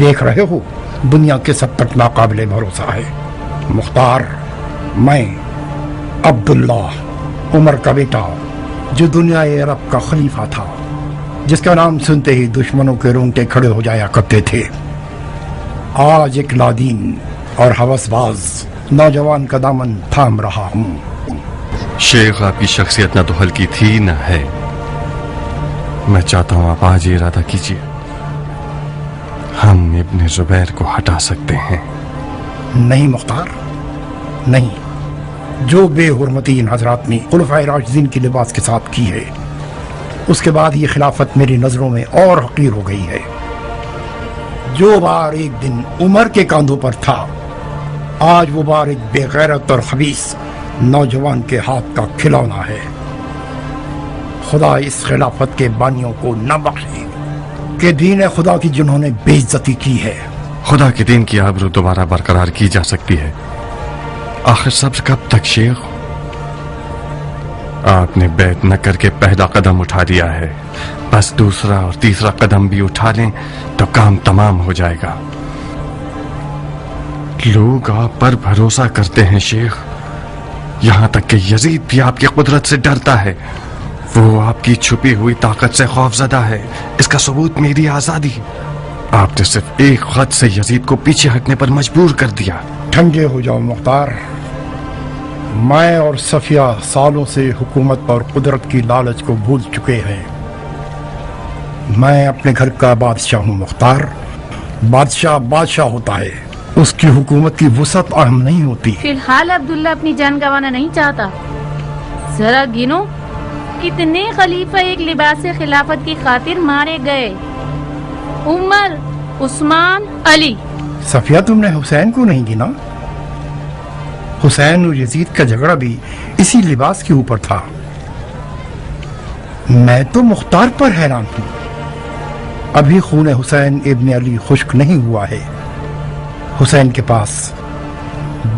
دیکھ رہے ہو دنیا کے سب تک ناقابل بھروسہ ہے۔ مختار، میں عبداللہ عمر کا بیٹا، جو دنیا عرب کا خلیفہ تھا، جس کا نام سنتے ہی دشمنوں کے رونگٹے کھڑے ہو جایا کرتے تھے، آج ایک نادین اور ہوس باز نوجوان کا دامن تھام رہا ہوں۔ شیخ، آپ کی شخصیت نہ تو ہلکی تھی نہ ہے۔ میں چاہتا ہوں آپ آج یہ ارادہ کیجیے، ہم ابن زبیر کو ہٹا سکتے ہیں۔ نہیں مختار، نہیں۔ جو بے حرمتی ان حضرات نے خلفائے راشدین کے لباس کے ساتھ کی ہے، اس کے بعد یہ خلافت میری نظروں میں اور حقیر ہو گئی ہے۔ جو بار ایک دن عمر کے کاندھوں پر تھا، آج وہ بار ایک بے غیرت اور خبیث نوجوان کے ہاتھ کا کھلونا ہے۔ خدا اس خلافت کے بانیوں کو نہ بخشے کہ دین خدا کی جنہوں نے بے عزتی کی ہے۔ خدا کے دین کی آبرو دوبارہ برقرار کی جا سکتی ہے، آخر صبر کب تک شیخ؟ آپ نے بیعت نہ کر کے پہلا قدم اٹھا دیا ہے، بس دوسرا اور تیسرا قدم بھی اٹھا لیں تو کام تمام ہو جائے گا۔ لوگ آپ پر بھروسہ کرتے ہیں شیخ، یہاں تک کہ یزید بھی آپ کی قدرت سے ڈرتا ہے۔ وہ آپ کی چھپی ہوئی طاقت سے خوف زدہ ہے، اس کا ثبوت میری آزادی۔ آپ نے صرف ایک خط سے یزید کو پیچھے ہٹنے پر مجبور کر دیا۔ ٹھنڈے ہو جاؤ مختار، میں اور صفیہ سالوں سے حکومت اور قدرت کی لالچ کو بھول چکے ہیں۔ میں اپنے گھر کا بادشاہ ہوں مختار۔ بادشاہ بادشاہ ہوتا ہے، اس کی حکومت کی وسعت اہم نہیں ہوتی۔ فی الحال عبداللہ اپنی جان گنوانا نہیں چاہتا۔ ذرا گنو کتنے خلیفہ ایک لباس خلافت کی خاطر مارے گئے؟ عمر، عثمان، علی۔ صفیہ، تم نے حسین کو نہیں گنا؟ حسین اور یزید کا جھگڑا بھی اسی لباس کے اوپر تھا۔ میں تو مختار پر حیران ہوں، ابھی خون حسین ابن علی خشک نہیں ہوا ہے۔ حسین کے پاس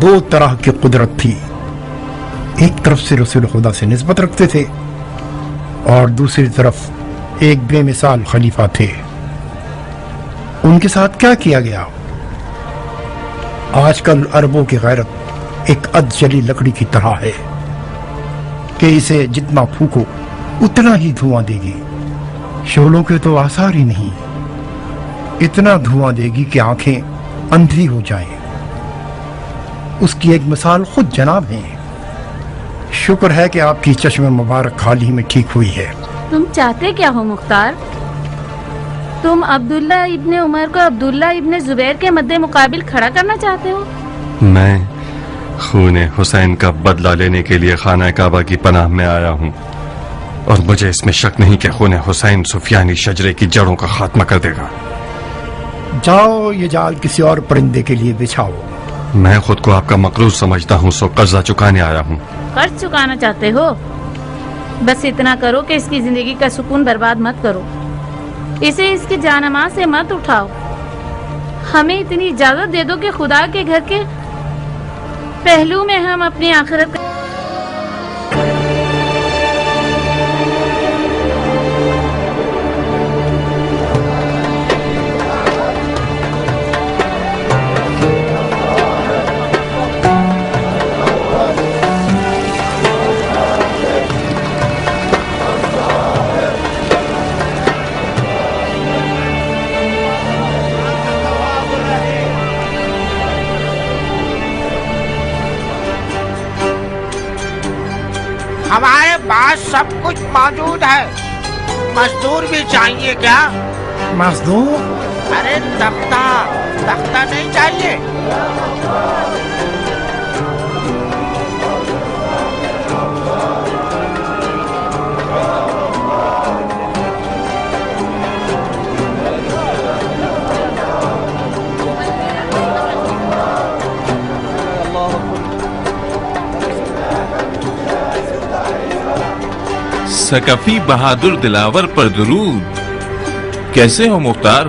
دو طرح کی قدرت تھی، ایک طرف سے رسول خدا سے نسبت رکھتے تھے اور دوسری طرف ایک بے مثال خلیفہ تھے۔ ان کے ساتھ کیا کیا گیا؟ آج کل عربوں کی غیرت ایک ادجلی لکڑی کی طرح ہے کہ اسے جتنا پھونکو اتنا ہی دھواں دے گی۔ شعلوں کے تو آثار ہی نہیں، اتنا دھواں دے گی کہ آنکھیں اندھی ہو جائیں۔ اس کی ایک مثال خود جناب ہیں۔ شکر ہے کہ آپ کی چشم مبارک حال ہی میں ٹھیک ہوئی ہے۔ تم چاہتے کیا ہو مختار؟ تم عبداللہ ابن عمر کو عبداللہ ابن زبیر کے مد مقابل کھڑا کرنا چاہتے ہو؟ میں خون حسین کا بدلہ لینے کے لیے خانہ کعبہ کی پناہ میں آیا ہوں، اور مجھے اس میں شک نہیں کہ خون حسین سفیانی شجرے کی جڑوں کا خاتمہ کر دے گا۔ جاؤ یہ جال کسی اور پرندے کے لیے بچھاؤ۔ میں خود کو آپ کا مقروض سمجھتا ہوں، سو قرضہ چکانے آیا ہوں۔ قرض چکانا چاہتے ہو؟ بس اتنا کرو کہ اس کی زندگی کا سکون برباد مت کرو، اسے اس کی جانماز سے مت اٹھاؤ۔ ہمیں اتنی اجازت دے دو کہ خدا کے گھر کے پہلو میں ہم اپنی آخرت کا ہمارے پاس سب کچھ موجود ہے، مزدور بھی چاہیے کیا؟ مزدور؟ ارے تختہ نہیں چاہیے؟ ثقفی بہادر دلاور پر درود۔ کیسے ہو مختار؟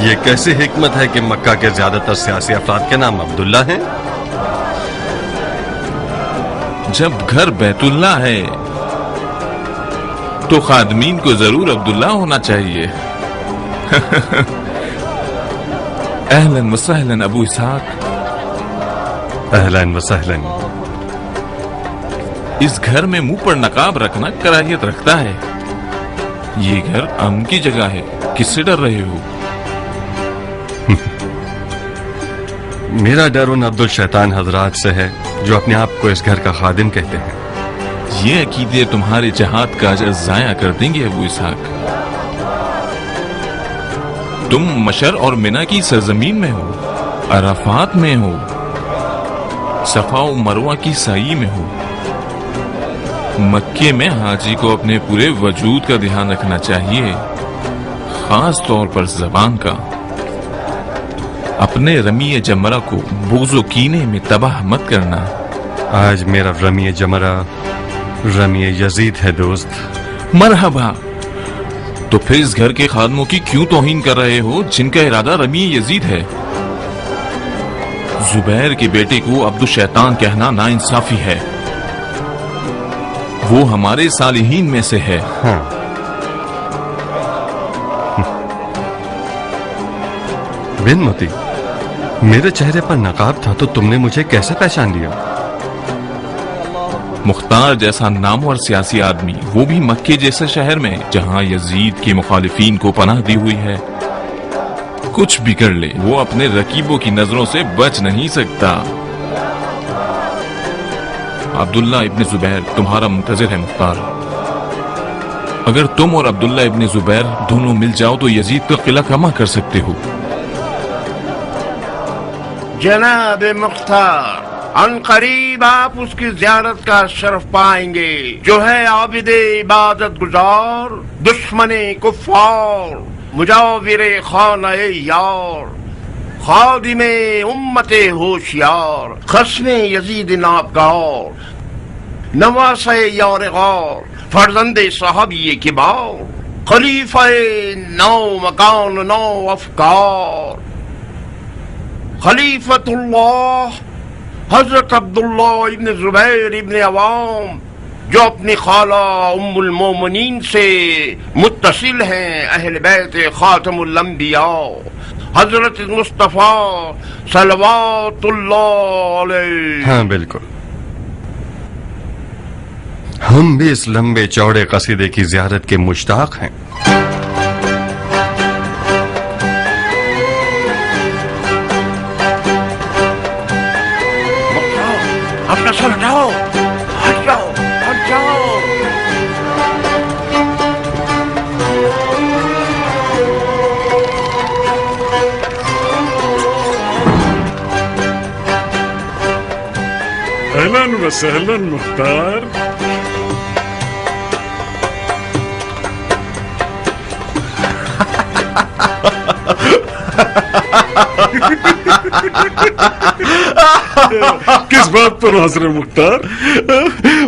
یہ کیسی حکمت ہے کہ مکہ کے زیادہ تر سیاسی افراد کے نام عبداللہ ہیں؟ جب گھر بیت اللہ ہے تو خادمین کو ضرور عبداللہ ہونا چاہیے. اہلاً وسہلاً ابو اسحاق. اہلاً وسہلاً. اس گھر میں منہ پر نقاب رکھنا کراہیت رکھتا ہے. یہ گھر امن کی جگہ ہے. کس سے ڈر رہے ہو؟ میرا ڈر ان عبد الشیطان حضرات سے ہے جو اپنے آپ کو اس گھر کا خادم کہتے ہیں. یہ عقیدے تمہارے جہاد کا اجر ضائع کر دیں گے ابو اسحاق. تم مشر اور منی کی سرزمین میں ہو، عرفات میں ہو، صفا و مروہ کی سائی میں ہو. مکے میں حاجی کو اپنے پورے وجود کا دھیان رکھنا چاہیے، خاص طور پر زبان کا. اپنے رمی جمرہ کو بغض و کینے میں تباہ مت کرنا. آج میرا رمی جمرہ رمی یزید ہے دوست. مرحبا. تو پھر اس گھر کے خادموں کی کیوں توہین کر رہے ہو جن کا ارادہ رمی یزید ہے؟ زبیر کے بیٹے کو عبد الشیطان کہنا ناانصافی ہے. وہ ہمارے صالحین میں سے ہے. ہاں. بن متی، میرے چہرے پر نقاب تھا تو تم نے مجھے کیسے پہچان لیا؟ مختار جیسا نامور سیاسی آدمی، وہ بھی مکے جیسے شہر میں جہاں یزید کے مخالفین کو پناہ دی ہوئی ہے. کچھ بھی کر لے وہ اپنے رقیبوں کی نظروں سے بچ نہیں سکتا. عبداللہ ابن زبیر تمہارا منتظر ہے مختار. اگر تم اور عبداللہ ابن زبیر دونوں مل جاؤ تو یزید کا قلعہ کما کر سکتے ہو. جناب مختار، ان قریب آپ اس کی زیارت کا شرف پائیں گے جو ہے عابد عبادت گزار، دشمن کفار، مجاور خانہ یار، خادم امت ہوشیار، خصم یزید نابگار، نواسہ یار غار، فرزند صحابی کبار، خلیفہ نو مکان نو افکار، خلیفۃ اللہ حضرت عبداللہ ابن زبیر ابن عوام، جو اپنی خالہ ام المومنین سے متصل ہیں، اہل بیت خاتم الانبیاء حضرت مصطفیٰ صلوات اللہ علیہ. ہاں بالکل، ہم بھی اس لمبے چوڑے قصیدے کی زیارت کے مشتاق ہیں. اپنا سر ہٹاؤ، ہٹ جاؤ، ہٹ جاؤ. اہلاً وسہلاً مختار. کس بات پر حضرت مختار؟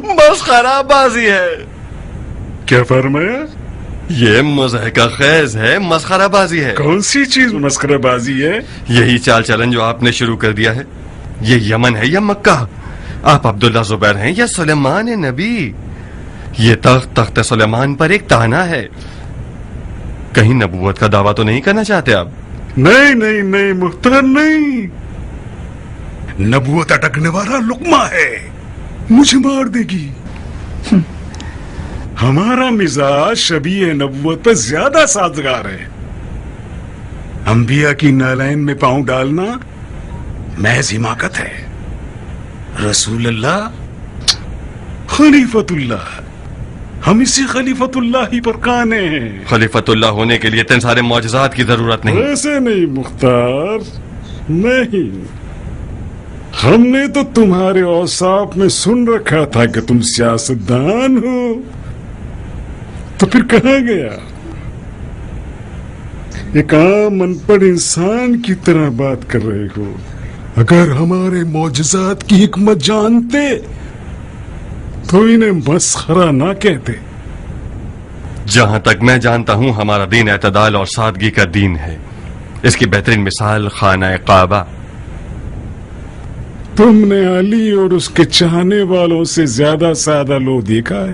مسخرہ بازی ہے. کیا فرمایا؟ یہ مضحکہ خیز ہے، مسخرہ بازی ہے. کون سی چیز مسخرہ بازی ہے؟ یہی چال چلن جو آپ نے شروع کر دیا ہے. یہ یمن ہے یا مکہ؟ آپ عبداللہ زبیر ہیں یا سلیمان نبی؟ یہ تخت سلیمان پر ایک تانا ہے. کہیں نبوت کا دعویٰ تو نہیں کرنا چاہتے آپ؟ نہیں نہیں نہیں مختار، نہیں. نبوت اٹکنے والا لقمہ ہے، مجھے مار دے گی. ہمارا مزاج شبیہ نبوت پر زیادہ سازگار ہے. انبیاء کی نالین میں پاؤں ڈالنا محض حماقت ہے. رسول اللہ، خلیفۃ اللہ، ہم اسی خلیفۃ اللہ ہی پر کانے ہیں. خلیفۃ اللہ ہونے کے لیے اتنے سارے معجزات کی ضرورت نہیں. ایسے نہیں مختار، نہیں. ہم نے تو تمہارے اوصاف میں سن رکھا تھا کہ تم سیاستدان ہو، تو پھر کہاں گیا؟ ایک عام ان پڑھ انسان کی طرح بات کر رہے ہو. اگر ہمارے معجزات کی حکمت جانتے تو انہیں مسخرہ نہ کہتے. جہاں تک میں جانتا ہوں ہمارا دین اعتدال اور سادگی کا دین ہے. اس کی بہترین مثال خانہ کعبہ. تم نے علی اور اس کے چاہنے والوں سے زیادہ سادہ لوگ دیکھا ہے؟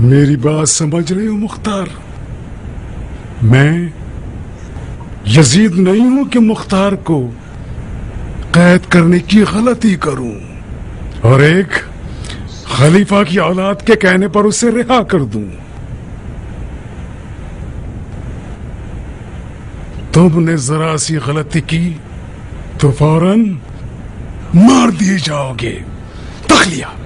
میری بات سمجھ رہے ہو مختار؟ میں یزید نہیں ہوں کہ مختار کو قید کرنے کی غلطی کروں اور ایک خلیفہ کی اولاد کے کہنے پر اسے رہا کر دوں۔ تم نے ذرا سی غلطی کی تو فوراً مار دیے جاؤ گے۔ تخلیہ۔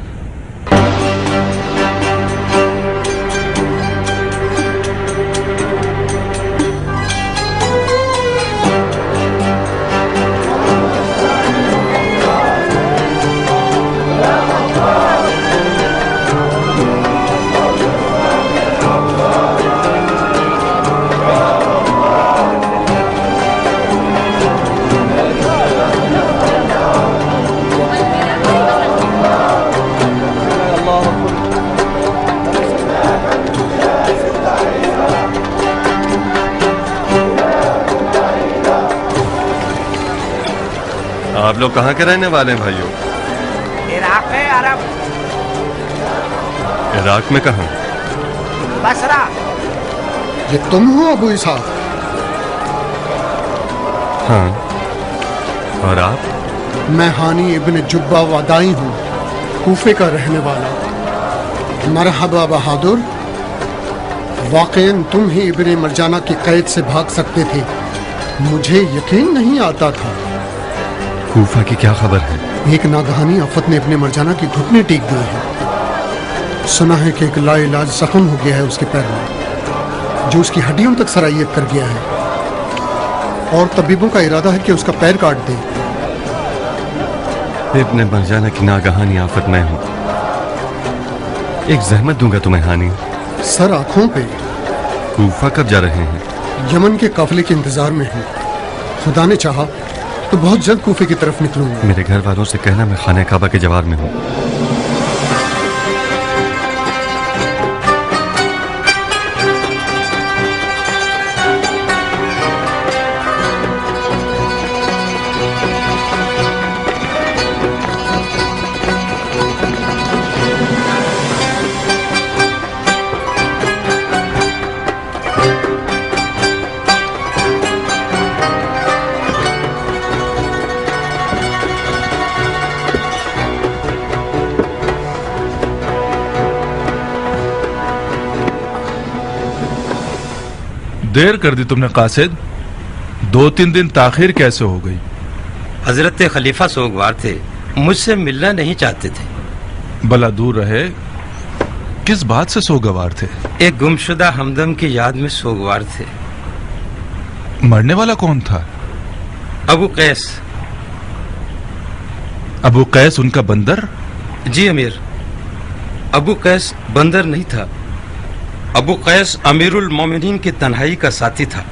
آپ لوگ کہاں کے رہنے والے ہیں بھائیوں؟ عراق ہے عرب، عراق میں کہاں؟ بصرہ۔ یہ تم ہو ابو اسحاق؟ ہاں، اور آپ؟ میں ہانی ابن جبہ ودائی ہوں، کوفے کا رہنے والا۔ مرحبا بہادر، واقعاً تم ہی ابن مرجانہ کی قید سے بھاگ سکتے تھے، مجھے یقین نہیں آتا تھا۔ کوفہ کی کیا خبر ہے؟ ایک ناگہانی آفت نے ابن مرجانہ کی گھٹنے ٹیک دیے ہیں۔ سنا ہے کہ ایک لا علاج زخم ہو گیا ہے اس کے پیر میں، جو اس کی ہڈیوں تک سرائیت کر گیا ہے، اور طبیبوں کا ارادہ ہے کہ اس کا پیر کاٹ دیں۔ ابن مرجانہ کی ناگہانی آفت میں ہوں، ایک زحمت دوں گا تمہیں ہانی۔ سر آنکھوں پہ۔ کوفہ کب جا رہے ہیں؟ یمن کے قافلے کے انتظار میں ہوں، خدا نے چاہا تو بہت جلد کوفے کی طرف نکلوں گا۔ میرے گھر والوں سے کہنا میں خانہ کعبہ کے جوار میں ہوں۔ دیر کر دی تم نے قاصد، 2-3 دن تاخیر کیسے ہو گئی؟ حضرت خلیفہ سوگوار تھے، مجھ سے ملنا نہیں چاہتے تھے۔ بلا دور رہے، کس بات سے سوگوار تھے؟ ایک گمشدہ ہمدم کی یاد میں سوگوار تھے۔ مرنے والا کون تھا؟ ابو قیس۔ ابو قیس ان کا بندر؟ جی امیر، ابو قیس بندر نہیں تھا، ابو قیس امیر المومنین کی تنہائی کا ساتھی تھا۔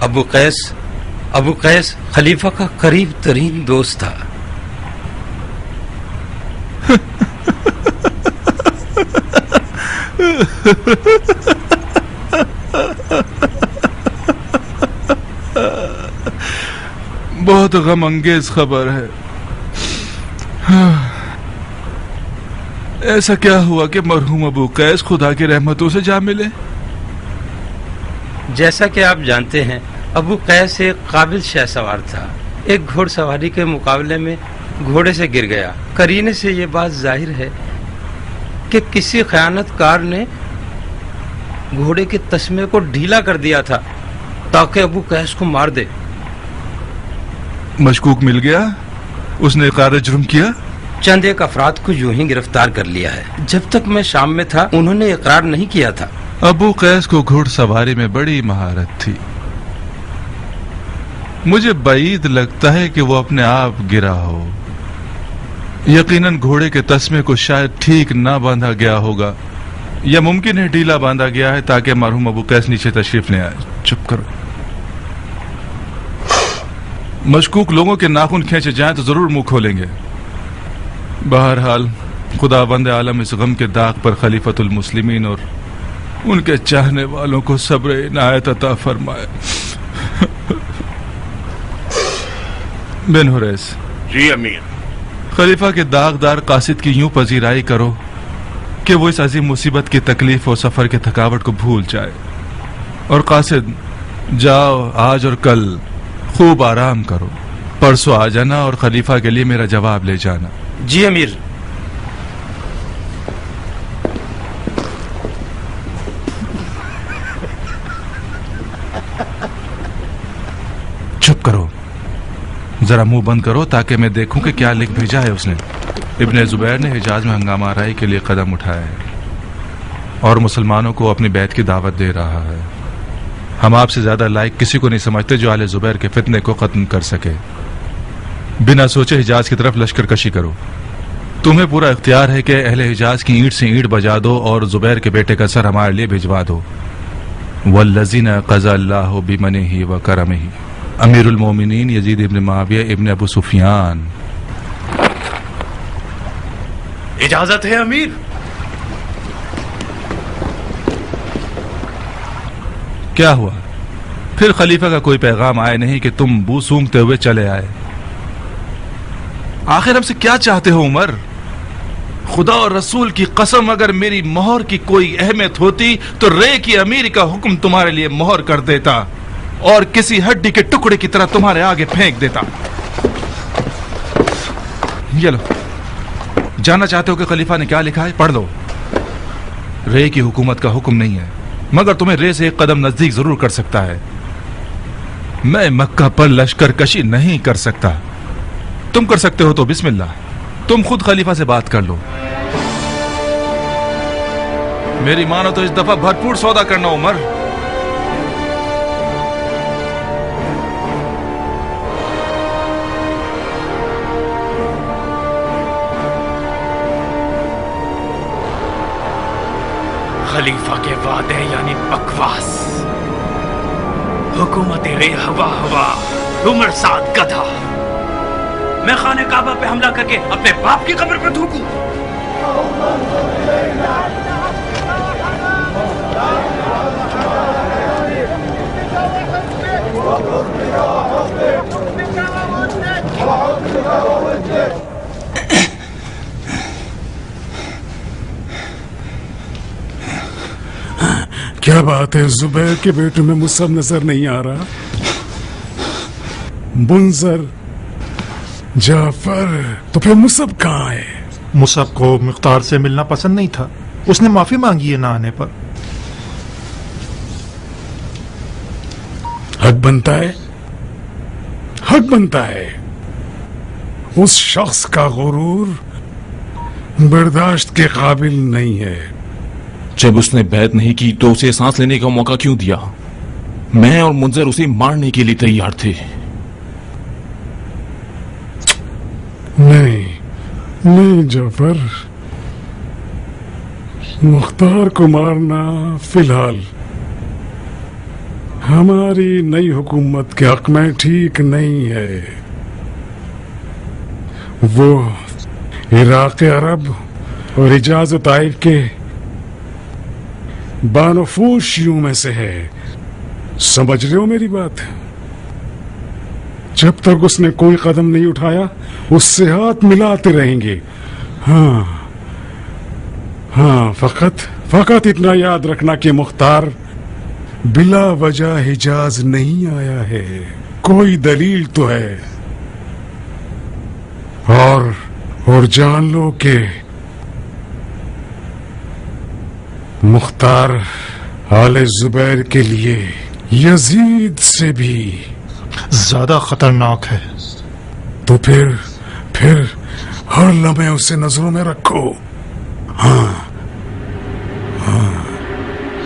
ابو قیس خلیفہ کا قریب ترین دوست تھا۔ بہت غم انگیز خبر ہے۔ ایسا کیا ہوا کہ مرحوم ابو قیس خدا کی رحمتوں سے جا ملے؟ جیسا کہ آپ جانتے ہیں، ابو قیس ایک قابل شہ سوار تھا۔ ایک گھوڑ سواری کے مقابلے میں گھوڑے سے گر گیا۔ قرینے سے یہ بات ظاہر ہے کہ کسی خیانت کار نے گھوڑے کے تسمے کو ڈھیلا کر دیا تھا تاکہ ابو قیس کو مار دے۔ مشکوک مل گیا؟ اس نے اقرار جرم کیا؟ چند ایک افراد کو یوں ہی گرفتار کر لیا ہے۔ جب تک میں شام میں تھا انہوں نے اقرار نہیں کیا تھا۔ ابو قیس کو گھوڑ سواری میں بڑی مہارت تھی، مجھے بعید لگتا ہے کہ وہ اپنے آپ گرا ہو۔ یقیناً گھوڑے کے تسمے کو شاید ٹھیک نہ باندھا گیا ہوگا، یا ممکن ہے ڈھیلا باندھا گیا ہے تاکہ مرحوم ابو قیس نیچے تشریف لے آئے۔ چپ کرو، مشکوک لوگوں کے ناخن کھینچے جائیں تو ضرور منہ کھولیں گے۔ بہرحال خدا بند عالم اس غم کے داغ پر خلیفۃ المسلمین اور ان کے چاہنے والوں کو صبر عنایت عطا فرمائے۔ بن حریث۔ جی امیر۔ خلیفہ کے داغدار قاصد کی یوں پذیرائی کرو کہ وہ اس عظیم مصیبت کی تکلیف اور سفر کی تھکاوٹ کو بھول جائے. اور قاصد جاؤ آج اور کل خوب آرام کرو. پرسوں آ جانا اور خلیفہ کے لیے میرا جواب لے جانا. جی امیر. چپ کرو, ذرا منہ بند کرو تاکہ میں دیکھوں کہ کیا لکھ بھیجا ہے اس نے. ابن زبیر نے حجاز میں ہنگامہ آرائی کے لیے قدم اٹھایا ہے اور مسلمانوں کو اپنی بیعت کی دعوت دے رہا ہے. ہم آپ سے زیادہ لائق کسی کو نہیں سمجھتے جو آل زبیر کے فتنے کو ختم کر سکے. بنا سوچے حجاز کی طرف لشکر کشی کرو. تمہیں پورا اختیار ہے کہ اہل حجاز کی اینٹ سے اینٹ بجا دو اور زبیر کے بیٹے کا سر ہمارے لیے بھجوا دو. والذین قضى اللہ بمنہ وکرمہ. امیر المومنین یزید ابن معاویہ ابن ابو سفیان. اجازت ہے امیر. کیا ہوا؟ پھر خلیفہ کا کوئی پیغام آئے نہیں کہ تم بو سونگتے ہوئے چلے آئے. آخر ہم سے کیا چاہتے ہو عمر؟ خدا اور رسول کی قسم اگر میری مہر کی کوئی اہمیت ہوتی تو رے کی امیر کا حکم تمہارے لیے مہر کر دیتا اور کسی ہڈی کے ٹکڑے کی طرح تمہارے آگے پھینک دیتا. یہ لو, جاننا چاہتے ہو کہ خلیفہ نے کیا لکھا ہے؟ پڑھ لو. رے کی حکومت کا حکم نہیں ہے مگر تمہیں رے سے ایک قدم نزدیک ضرور کر سکتا ہے. میں مکہ پر لشکر کشی نہیں کر سکتا. تم کر سکتے ہو تو بسم اللہ. تم خود خلیفہ سے بات کر لو. میری مانو تو اس دفعہ بھرپور سودا کرنا عمر. خلیفہ کے وعدے یعنی بکواس. حکومت رے ہوا ہوا, عمر سعد گدھا. میں خانہ کعبہ پہ حملہ کر کے اپنے باپ کی قبر پہ تھوکوں؟ کیا بات ہے, زبیر کے بیٹے میں مصعب نظر نہیں آ رہا؟ منظر, جعفر, تو پھر مصعب کہاں ہے؟ مصعب کو مختار سے ملنا پسند نہیں تھا. اس نے معافی مانگی ہے نہ آنے پر. حق بنتا ہے, حق بنتا ہے. اس شخص کا غرور برداشت کے قابل نہیں ہے. جب اس نے بیعت نہیں کی تو اسے سانس لینے کا موقع کیوں دیا؟ میں اور منظر اسے مارنے کے لیے تیار تھے. نہیں نہیں جعفر, مختار کو مارنا فی الحال ہماری نئی حکومت کے حق میں ٹھیک نہیں ہے. وہ عراق عرب اور حجاز و طائف کے بانفوذ شیعوں میں سے ہے. سمجھ رہے ہو میری بات؟ جب تک اس نے کوئی قدم نہیں اٹھایا اس سے ہاتھ ملاتے رہیں گے. ہاں ہاں, فقط اتنا یاد رکھنا کہ مختار بلا وجہ حجاز نہیں آیا ہے. کوئی دلیل تو ہے. اور جان لو کہ مختار آل زبیر کے لیے یزید سے بھی زیادہ خطرناک ہے. تو پھر ہر لمحے اسے نظروں میں رکھو. ہاں ہاں,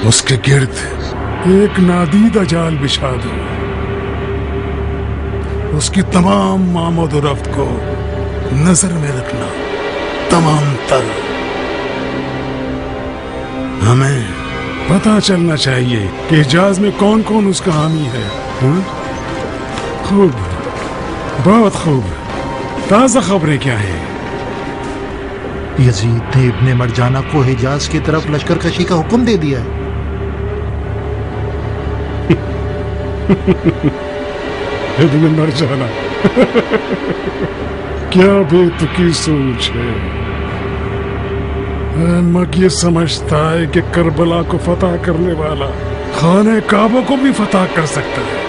اس کے گرد ایک نادیدہ جال بچھا دو. اس کی تمام آمد و رفت کو نظر میں رکھنا, تمام تر. ہمیں پتہ چلنا چاہیے کہ حجاز میں کون کون اس کا حامی ہے. خوب, بہت خوب. تازہ خبریں کیا ہیں؟ یزید نے ابن مرجانہ کو حجاز کی طرف لشکر کشی کا حکم دے دیا ہے. ابن مرجانہ, کیا بے تکی سوچ ہے. احمق یہ سمجھتا ہے کہ کربلا کو فتح کرنے والا خانہ کعبہ کو بھی فتح کر سکتا ہے۔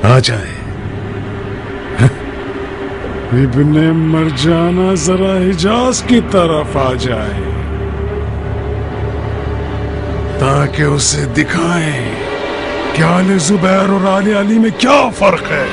آ جائے ابن مرجانہ، ذرا حجاز کی طرف آ جائے تاکہ اسے دکھائیں کہ آل زبیر اور آل علی میں کیا فرق ہے۔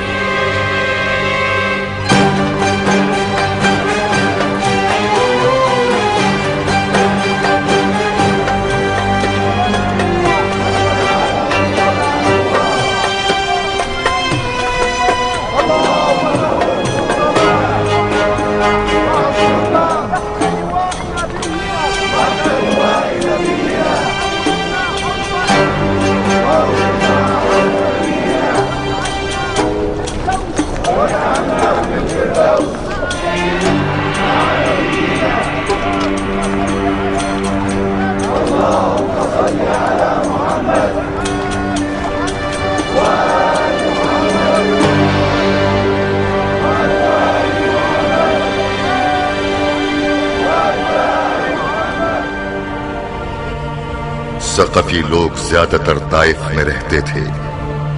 ثقفی لوگ زیادہ تر طائف میں رہتے تھے۔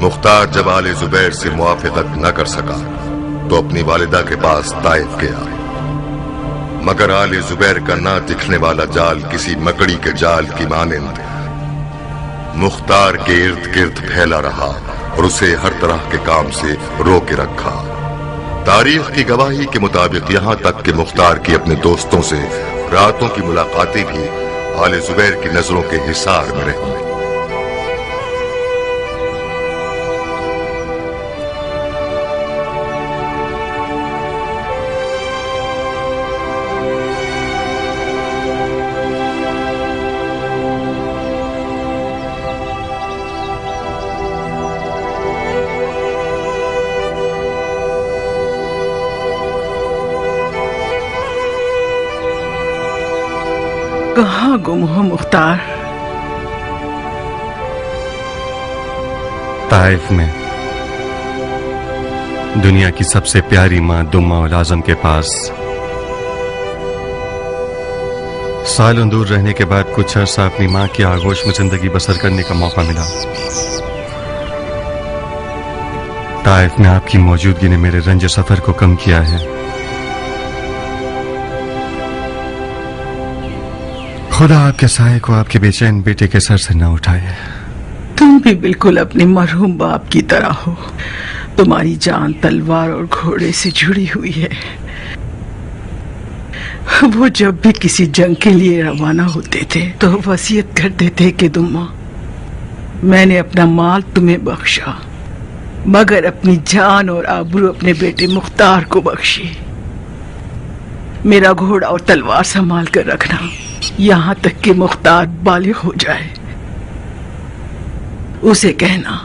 مختار جب آل زبیر سے موافقت نہ کر سکا تو اپنی والدہ کے پاس طائف گیا، مگر آل زبیر کا نہ دکھنے والا جال کسی مکڑی کے جال کی مانند مختار کے ارد گرد پھیلا رہا اور اسے ہر طرح کے کام سے روکے رکھا۔ تاریخ کی گواہی کے مطابق یہاں تک کہ مختار کی اپنے دوستوں سے راتوں کی ملاقاتیں بھی آل زبیر کی نظروں کے حصار میں رہی۔ کہاں گم ہو مختار؟ طائف میں دنیا کی سب سے پیاری ماں دمہ الاعظم کے پاس سالوں دور رہنے کے بعد کچھ عرصہ اپنی ماں کی آغوش میں زندگی بسر کرنے کا موقع ملا۔ طائف میں آپ کی موجودگی نے میرے رنج سفر کو کم کیا ہے۔ خدا آپ کے سائے کو آپ کے بے چین بیٹے کے سر سے نہ اٹھائے۔ تم بھی بالکل اپنے مرحوم باپ کی طرح ہو، تمہاری جان تلوار اور گھوڑے سے جڑی ہوئی ہے۔ وہ جب بھی کسی جنگ کے لیے روانہ ہوتے تھے تو وصیت کرتے تھے کہ دمہ، میں نے اپنا مال تمہیں بخشا مگر اپنی جان اور آبرو اپنے بیٹے مختار کو بخشی۔ میرا گھوڑا اور تلوار سنبھال کر رکھنا یہاں تک کہ مختار بالغ ہو جائے۔ اسے کہنا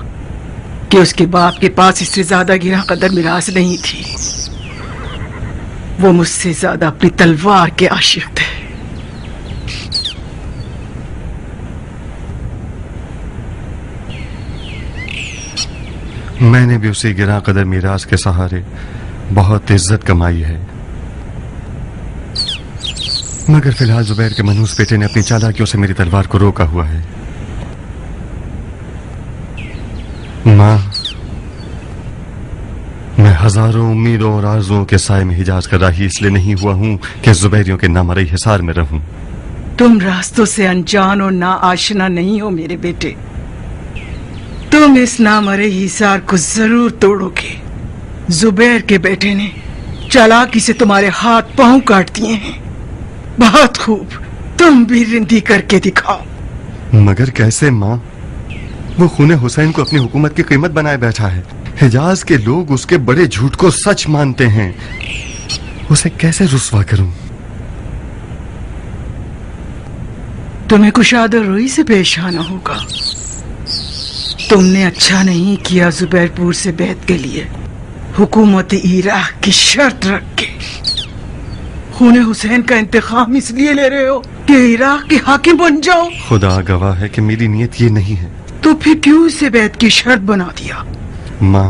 کہ اس کے باپ کے پاس اس سے زیادہ گراں قدر میراث نہیں تھی، وہ مجھ سے زیادہ اپنی تلوار کے عاشق تھے۔ میں نے بھی اسی گراں قدر میراث کے سہارے بہت عزت کمائی ہے، مگر فی الحال زبیر کے منحوس بیٹے نے اپنی چالاکیوں سے میری تلوار کو روکا ہوا ہے۔ ماں، میں ہزاروں امیدوں اور آرزوؤں کے سائے میں حجاز کا راہی اس لیے نہیں ہوا ہوں کہ زبیریوں کے نامرئی حصار میں رہوں۔ تم راستوں سے انجان اور نا آشنا نہیں ہو میرے بیٹے، تم اس نامرئی حصار کو ضرور توڑو گے۔ زبیر کے بیٹے نے چالاکی سے تمہارے ہاتھ پاؤں کاٹ دیے ہیں، بہت خوب، تم بھی رندی کر کے دکھاؤ۔ مگر کیسے ماں؟ وہ خون حسین کو اپنی حکومت کی قیمت بنائے بیٹھا ہے۔ حجاز کے لوگ اس کے بڑے جھوٹ کو سچ مانتے ہیں، اسے کیسے رسوا کروں؟ تمہیں کشادہ روئی سے پیش آنا ہوگا۔ تم نے اچھا نہیں کیا زبیر پور سے بیعت کے لیے حکومت عراق کی شرط رکھ کے۔ خون حسین کا انتقام اس لیے لے رہے ہو کہ عراق کے حاکم بن جاؤ؟ خدا گواہ ہے کہ میری نیت یہ نہیں ہے۔ تو پھر کیوں اسے بیعت کی شرط بنا دیا؟ ماں،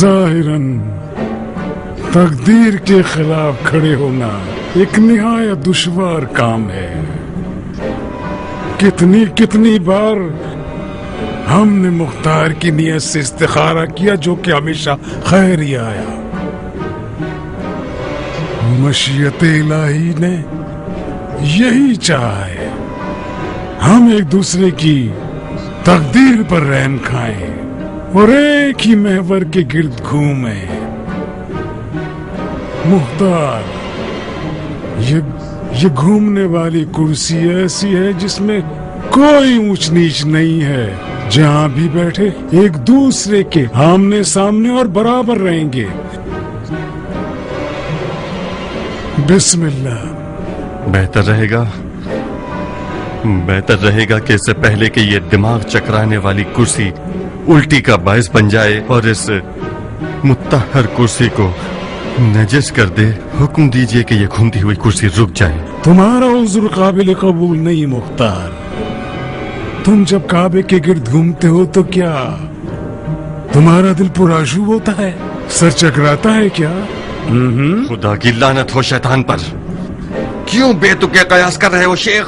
ظاہراً تقدیر کے خلاف کھڑے ہونا ایک نہایت دشوار کام ہے. کتنی بار ہم نے مختار کی نیت سے استخارہ کیا جو کہ ہمیشہ خیر ہی آیا. مشیت الہی نے یہی چاہا ہے ہم ایک دوسرے کی تقدیر پر رحم کھائیں اور ایک ہی محور کے گرد گھومیں. مختار، یہ گھومنے والی کرسی ایسی ہے جس میں کوئی اونچ نیچ نہیں ہے. جہاں بھی بیٹھے ایک دوسرے کے آمنے سامنے اور برابر رہیں گے. بسم اللہ. بہتر رہے گا کہ اس سے پہلے کہ یہ دماغ چکرانے والی کرسی الٹی کا باعث بن جائے اور اس متطہر کرسی کو نجس کر دے، حکم دیجئے کہ یہ گھومتی ہوئی کرسی رک جائے. تمہارا عذر قابل قبول نہیں مختار. تم جب کعبے کے گرد گھومتے ہو تو کیا تمہارا دل پرآشوب ہوتا ہے؟ سر چکراتا ہے کیا؟ خدا کی لعنت ہو شیطان پر. کیوں بے تکے قیاس کر رہے ہو شیخ؟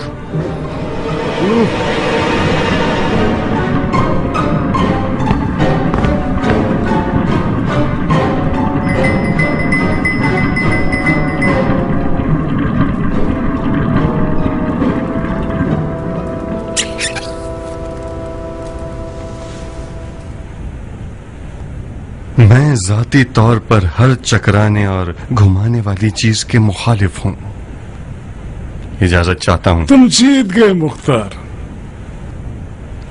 میں ذاتی طور پر ہر چکرانے اور گھمانے والی چیز کے مخالف ہوں. اجازت چاہتا ہوں. تم جیت گئے مختار.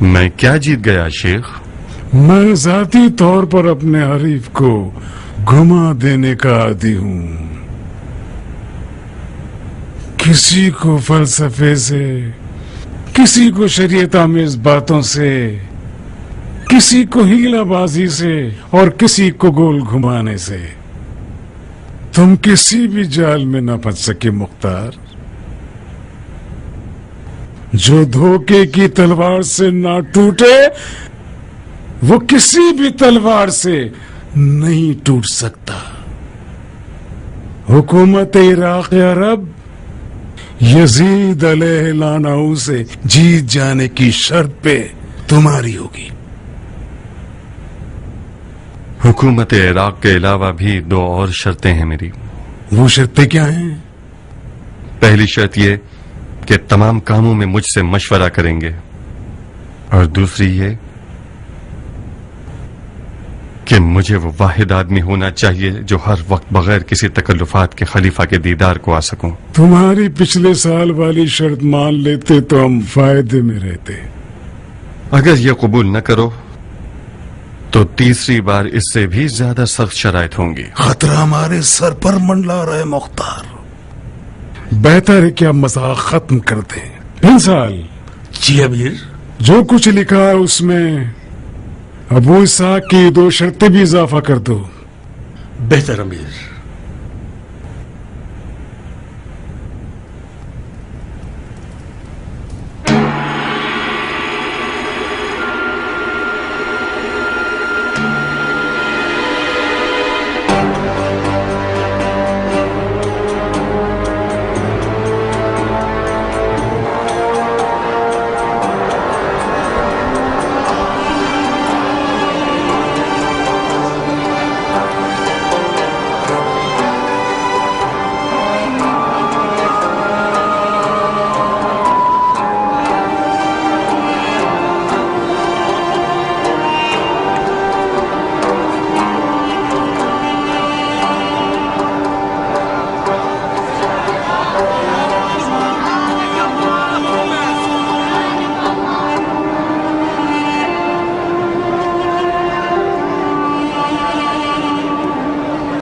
میں کیا جیت گیا شیخ؟ میں ذاتی طور پر اپنے حریف کو گھما دینے کا عادی ہوں. کسی کو فلسفے سے، کسی کو شریعت آمیز باتوں سے، کسی کو ہیلا بازی سے اور کسی کو گول گھمانے سے. تم کسی بھی جال میں نہ پھنس سکے مختار. جو دھوکے کی تلوار سے نہ ٹوٹے وہ کسی بھی تلوار سے نہیں ٹوٹ سکتا. حکومت عراق عرب یزید علیہ لعنہ سے جیت جانے کی شرط پہ تمہاری ہوگی. حکومت عراق کے علاوہ بھی 2 اور شرطیں ہیں میری. وہ شرطیں کیا ہیں؟ پہلی شرط یہ کہ تمام کاموں میں مجھ سے مشورہ کریں گے، اور دوسری یہ کہ مجھے وہ واحد آدمی ہونا چاہیے جو ہر وقت بغیر کسی تکلفات کے خلیفہ کے دیدار کو آ سکوں. تمہاری پچھلے سال والی شرط مان لیتے تو ہم فائدے میں رہتے. اگر یہ قبول نہ کرو تو تیسری بار اس سے بھی زیادہ سخت شرائط ہوں گی. خطرہ ہمارے سر پر منڈلا رہے مختار. بہتر ہے کہ ہم مذاق ختم کر دیں. انسال جی امیر. جو کچھ لکھا ہے اس میں ابو اسحاق کی 2 شرطیں بھی اضافہ کر دو. بہتر امیر.